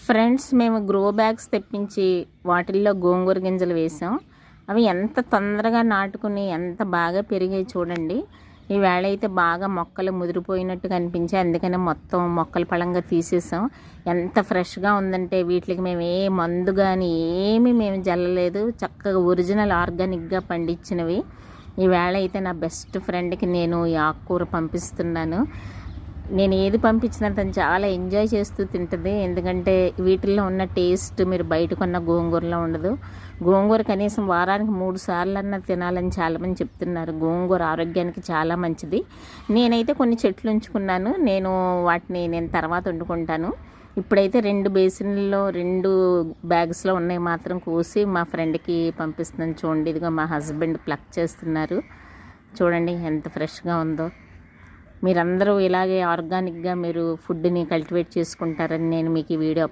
Friends, మేము grow bags తెప్పించి వాటిల్లో గోంగూర గింజలు వేసాం. అవి ఎంత తొందరగా నాటుకుని ఎంత బాగా పెరిగాయి చూడండి. ఈవేళ అయితే బాగా మొక్కలు ముదిరిపోయినట్టు కనిపించాయి, అందుకనే మొత్తం మొక్కలు పళంగా తీసేసాం. ఎంత ఫ్రెష్గా ఉందంటే వీటికి మేము ఏ మందు కానీ ఏమీ మేము జల్లలేదు, చక్కగా ఒరిజినల్ ఆర్గానిక్గా పండించినవి. ఈవేళ అయితే నా బెస్ట్ ఫ్రెండ్కి నేను ఈ ఆకుకూర పంపిస్తున్నాను. నేను ఏది పంపించినా తను చాలా ఎంజాయ్ చేస్తూ తింటుంది, ఎందుకంటే వీటిల్లో ఉన్న టేస్ట్ మీరు బయట కొన్న గోంగూరలో ఉండదు. గోంగూర కనీసం వారానికి 3 సార్లు అన్నా తినాలని చాలామంది చెప్తున్నారు. గోంగూర ఆరోగ్యానికి చాలా మంచిది. నేనైతే కొన్ని చెట్లు ఉంచుకున్నాను, వాటిని తర్వాత వండుకుంటాను. ఇప్పుడైతే 2 బేసిన్లలో 2 బ్యాగ్స్లో ఉన్నాయి మాత్రం కోసి మా ఫ్రెండ్కి పంపిస్తున్నాను. చూడండి, ఇదిగో మా హస్బెండ్ ప్లక్ చేస్తున్నారు. చూడండి ఎంత ఫ్రెష్గా ఉందో. మీరందరూ ఇలాగే ఆర్గానిక్గా మీరు ఫుడ్ని కల్టివేట్ చేసుకుంటారని నేను మీకు ఈ వీడియో